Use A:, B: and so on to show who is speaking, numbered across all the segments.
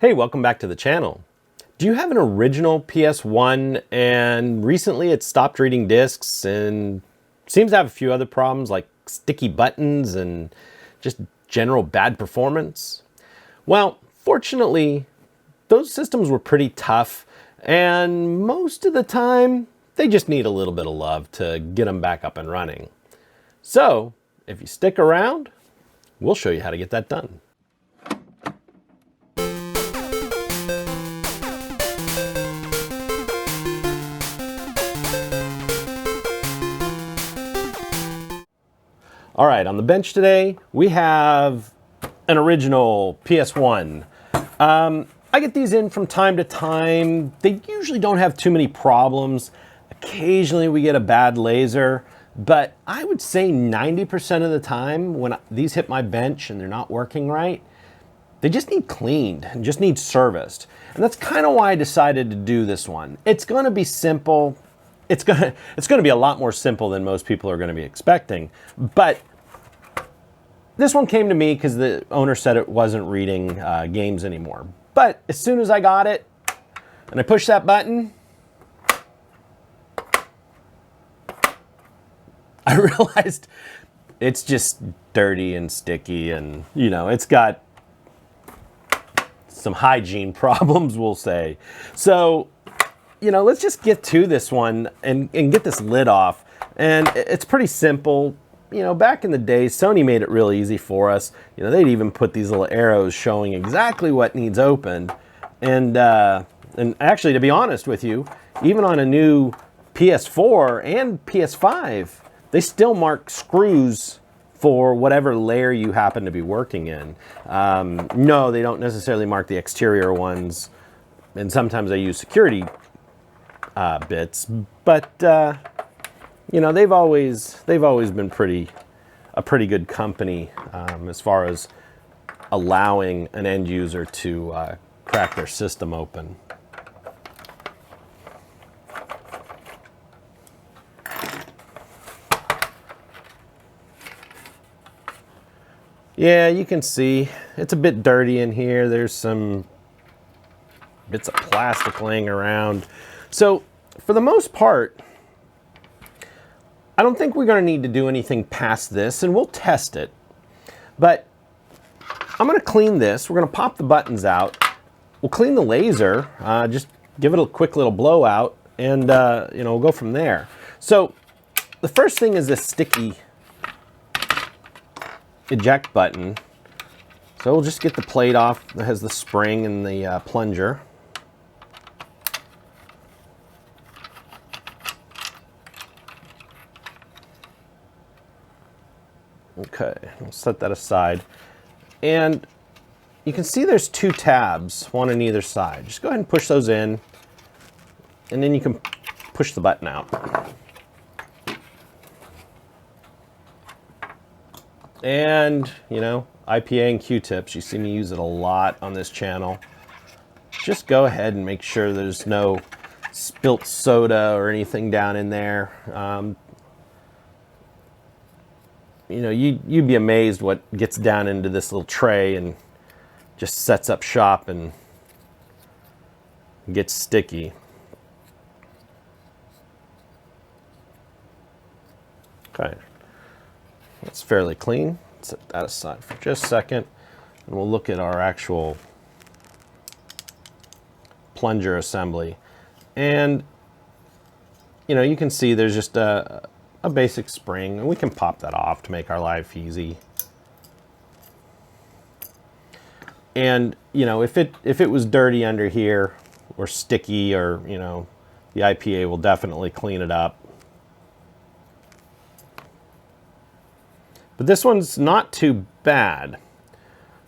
A: Hey, welcome back to the channel. Do you have an original PS1 and recently it stopped reading discs and seems to have a few other problems like sticky buttons and just general bad performance? Well, fortunately, those systems were pretty tough and most of the time they just need a little bit of love to get them back up and running. So, if you stick around, we'll show you how to get that done. All right, on the bench today, we have an original PS1. I get these in from time to time. They usually don't have too many problems. Occasionally we get a bad laser, but I would say 90% of the time when these hit my bench and they're not working right, they just need cleaned and just need serviced. And that's kind of why I decided to do this one. It's gonna be simple. It's gonna be a lot more simple than most people are gonna be expecting. But this one came to me because the owner said it wasn't reading games anymore. But as soon as I got it and I pushed that button, I realized it's just dirty and sticky and, you know, it's got some hygiene problems, we'll say. So, you know, let's just get to this one and get this lid off. And it's pretty simple. You know, back in the day, Sony made it real easy for us. You know, they'd even put these little arrows showing exactly what needs opened. And actually, to be honest with you, even on a new PS4 and PS5, they still mark screws for whatever layer you happen to be working in. No, they don't necessarily mark the exterior ones. And sometimes they use security bits, but you know, they've always been a pretty good company as far as allowing an end user to crack their system open. Yeah, you can see it's a bit dirty in here. There's some bits of plastic laying around. So for the most part, I don't think we're going to need to do anything past this, and we'll test it. But I'm going to clean this. We're going to pop the buttons out. We'll clean the laser, just give it a quick little blowout, and you know, we'll go from there. So the first thing is this sticky eject button. So we'll just get the plate off that has the spring and the plunger. Okay, we'll set that aside. And you can see there's two tabs, one on either side. Just go ahead and push those in, and then you can push the button out. And, you know, IPA and Q-tips, you see me use it a lot on this channel. Just go ahead and make sure there's no spilt soda or anything down in there. You know, you'd be amazed what gets down into this little tray and just sets up shop and gets sticky. Okay, that's fairly clean. Set that aside for just a second, and we'll look at our actual plunger assembly. And, you know, you can see there's just a basic spring, and we can pop that off to make our life easy. And, you know, if it was dirty under here or sticky, or, you know, the IPA will definitely clean it up. But this one's not too bad.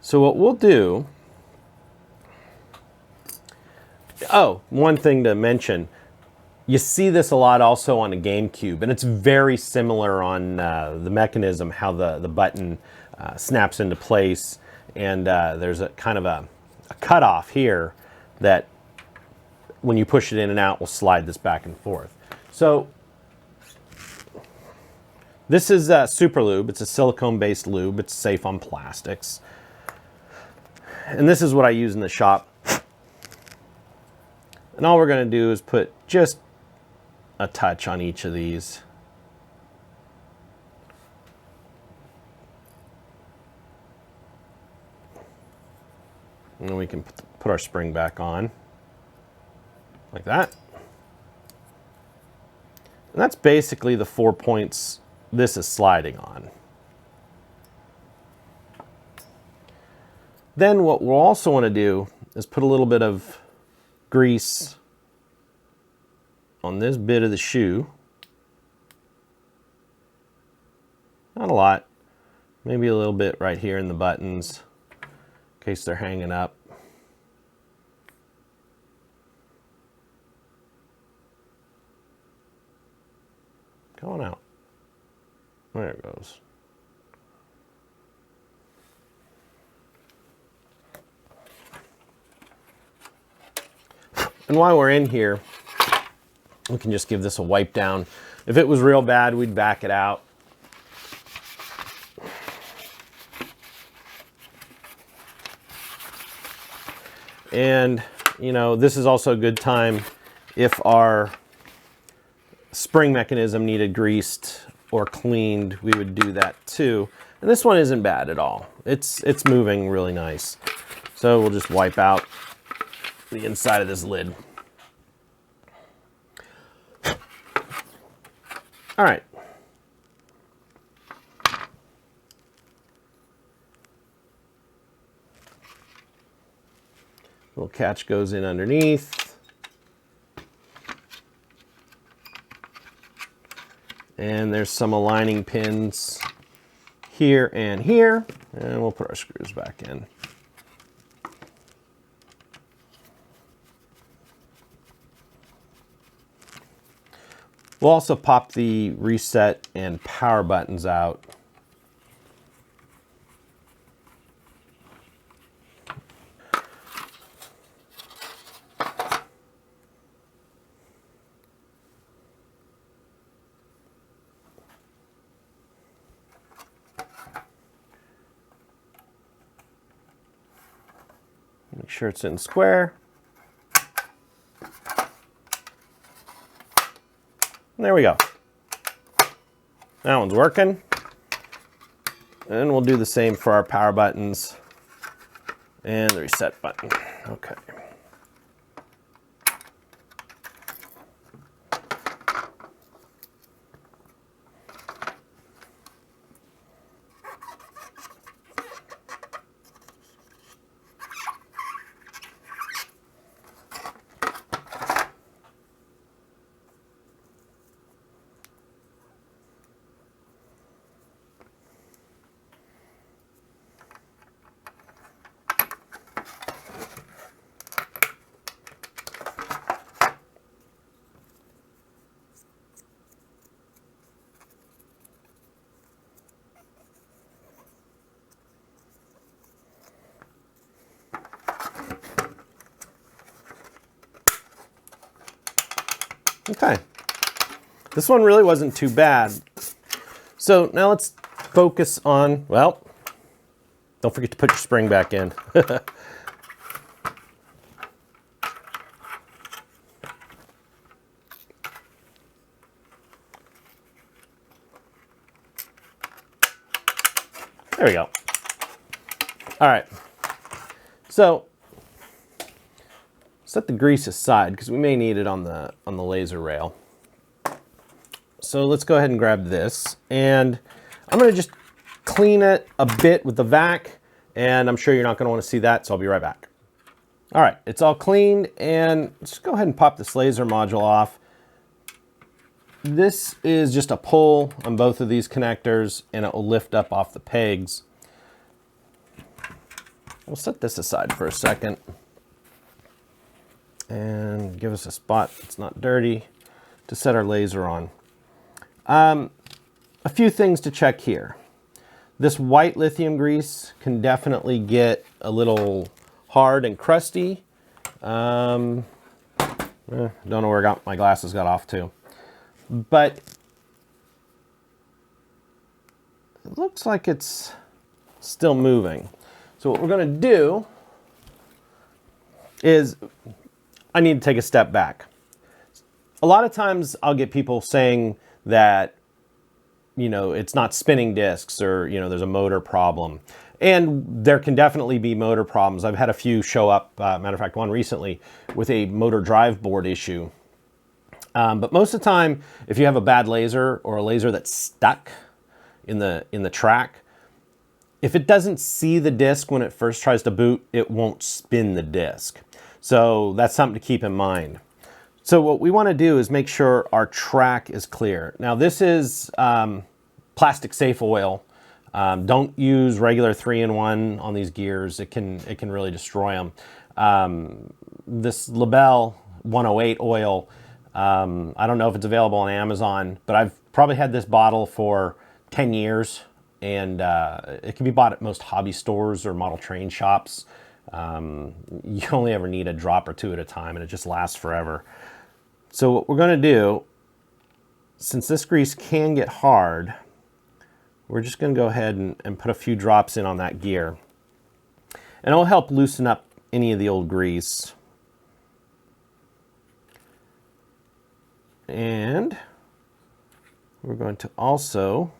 A: So what we'll do, oh, one thing to mention, you see this a lot also on a GameCube, and it's very similar on the mechanism, how the button snaps into place, and there's a kind of a cutoff here that when you push it in and out will slide this back and forth. So this is Super Lube. It's a silicone-based lube. It's safe on plastics. And this is what I use in the shop. And all we're going to do is put just a touch on each of these. And then we can put our spring back on, like that. And that's basically the 4 points this is sliding on. Then what we'll also want to do is put a little bit of grease on this bit of the shoe. Not a lot, maybe a little bit right here in the buttons, in case they're hanging up. Going out. There it goes. And while we're in here, we can just give this a wipe down. If it was real bad, we'd back it out. And, you know, this is also a good time if our spring mechanism needed greased or cleaned, we would do that too. And this one isn't bad at all. It's moving really nice. So we'll just wipe out the inside of this lid. All right. Little catch goes in underneath. And there's some aligning pins here and here. And we'll put our screws back in. We'll also pop the reset and power buttons out. Make sure it's in square. And there we go. That one's working. And we'll do the same for our power buttons and the reset button. Okay. Okay, this one really wasn't too bad. So now let's focus on, well, don't forget to put your spring back in. There we go. All right, so set the grease aside because we may need it on the laser rail. So let's go ahead and grab this, and I'm going to just clean it a bit with the vac, and I'm sure you're not going to want to see that, so I'll be right back. All right, it's all cleaned, and let's go ahead and pop this laser module off. This is just a pull on both of these connectors, and it will lift up off the pegs. We'll set this aside for a second and give us a spot that's not dirty to set our laser on. A few things to check here. This white lithium grease can definitely get a little hard and crusty. Don't know where my glasses got off to. But it looks like it's still moving. So what we're going to do is, I need to take a step back. A lot of times I'll get people saying that, you know, it's not spinning discs, or, you know, there's a motor problem. And there can definitely be motor problems. I've had a few show up, matter of fact, one recently with a motor drive board issue. But most of the time, if you have a bad laser or a laser that's stuck in the track, if it doesn't see the disc when it first tries to boot, it won't spin the disc. So that's something to keep in mind. So what we want to do is make sure our track is clear. Now this is plastic safe oil. Don't use regular 3-in-1 on these gears. It can really destroy them. This Labelle 108 oil, I don't know if it's available on Amazon, but I've probably had this bottle for 10 years, and it can be bought at most hobby stores or model train shops. You only ever need a drop or two at a time, and it just lasts forever. So what we're going to do, since this grease can get hard, we're just going to go ahead and put a few drops in on that gear. And it'll help loosen up any of the old grease. And we're going to also,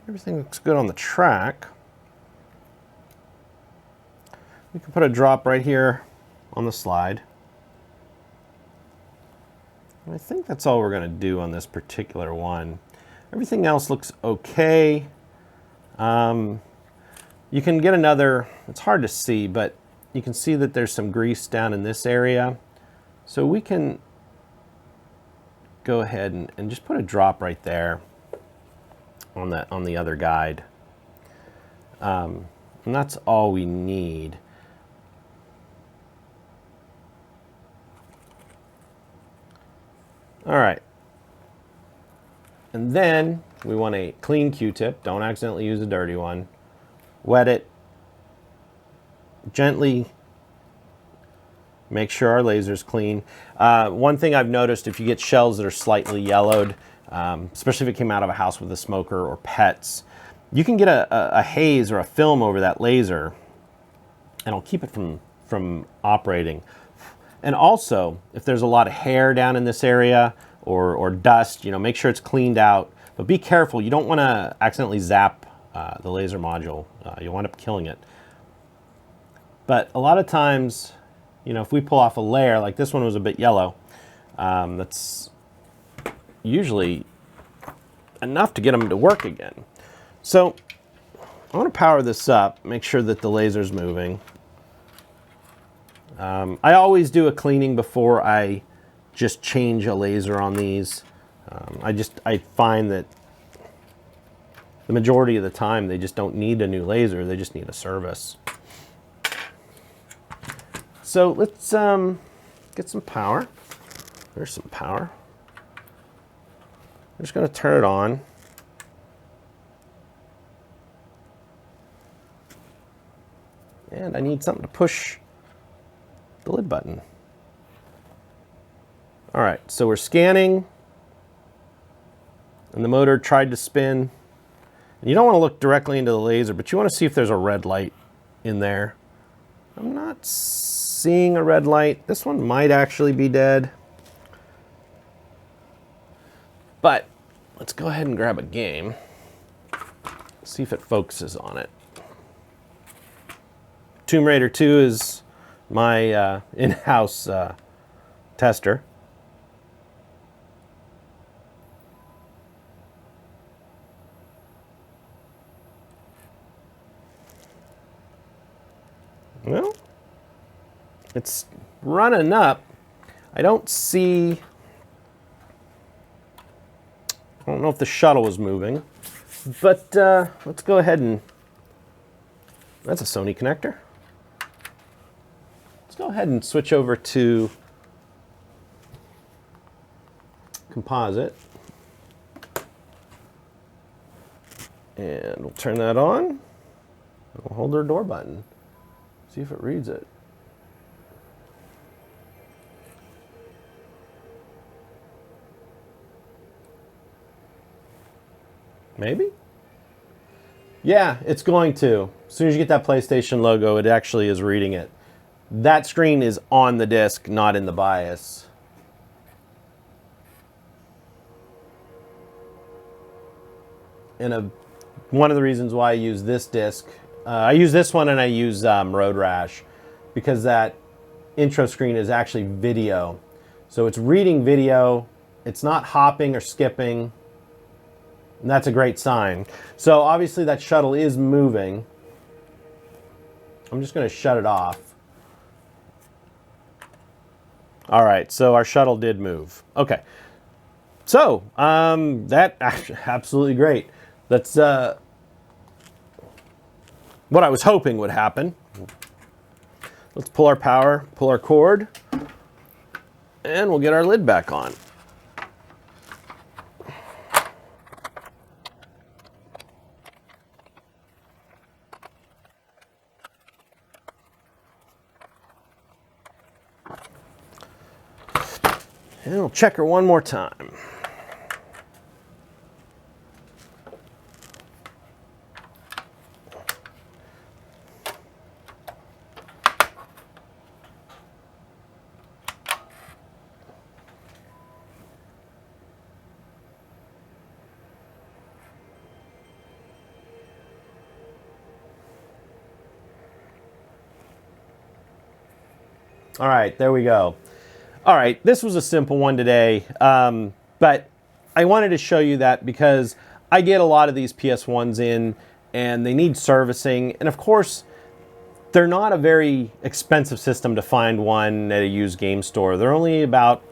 A: everything looks good on the track. We can put a drop right here on the slide. And I think that's all we're going to do on this particular one. Everything else looks okay. You can get another, it's hard to see, but you can see that there's some grease down in this area. So we can go ahead and just put a drop right there on the other guide. And that's all we need. All right. And then we want a clean Q-tip. Don't accidentally use a dirty one. Wet it. Gently make sure our laser's clean. One thing I've noticed, if you get shells that are slightly yellowed, especially if it came out of a house with a smoker or pets, you can get a haze or a film over that laser, and it'll keep it from operating. And also, if there's a lot of hair down in this area or dust, you know, make sure it's cleaned out. But be careful, you don't want to accidentally zap the laser module. You'll wind up killing it. But a lot of times, you know, if we pull off a layer, like this one was a bit yellow, that's usually enough to get them to work again. So I want to power this up, make sure that the laser's moving. I always do a cleaning before I just change a laser on these. I find that the majority of the time they just don't need a new laser, they just need a service. So let's get some power. There's some power. I'm just going to turn it on. And I need something to push the lid button. All right, so we're scanning, and the motor tried to spin. And you don't want to look directly into the laser, but you want to see if there's a red light in there. I'm not seeing a red light. This one might actually be dead. But let's go ahead and grab a game. See if it focuses on it. Tomb Raider 2 is my in-house tester. Well, it's running up. I don't know if the shuttle is moving, but let's go ahead and, that's a Sony connector. Let's go ahead and switch over to composite. And we'll turn that on. We'll hold our door button. See if it reads it. Maybe? Yeah, it's going to. As soon as you get that PlayStation logo, it actually is reading it. that screen is on the disc, not in the BIOS. And one of the reasons why I use this disc, I use this one and I use Road Rash, because that intro screen is actually video. So it's reading video, it's not hopping or skipping, and that's a great sign. So obviously that shuttle is moving. I'm just going to shut it off. All right, so our shuttle did move. Okay, so that absolutely great. That's what I was hoping would happen. Let's pull our power, pull our cord, and we'll get our lid back on. And we'll check her one more time. All right, there we go. All right, this was a simple one today, but I wanted to show you that because I get a lot of these PS1s in and they need servicing. And of course, they're not a very expensive system to find one at a used game store. They're only about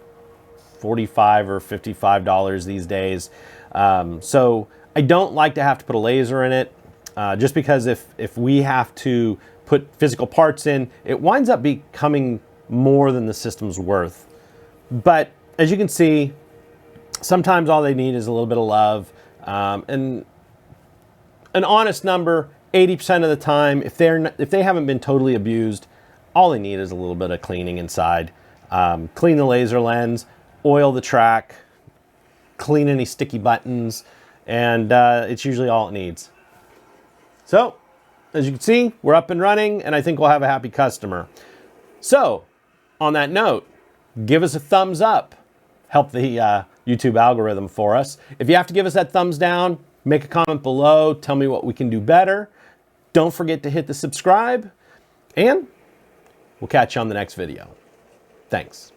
A: $45 or $55 these days. So I don't like to have to put a laser in it, just because if we have to put physical parts in, it winds up becoming more than the system's worth. But as you can see, sometimes all they need is a little bit of love, and an honest number, 80% of the time, if they haven't been totally abused, all they need is a little bit of cleaning inside. Clean the laser lens, oil the track, clean any sticky buttons, and it's usually all it needs. So, as you can see, we're up and running, and I think we'll have a happy customer. So, on that note, give us a thumbs up. Help the YouTube algorithm for us. If you have to give us that thumbs down, make a comment below. Tell me what we can do better. Don't forget to hit the subscribe. And we'll catch you on the next video. Thanks.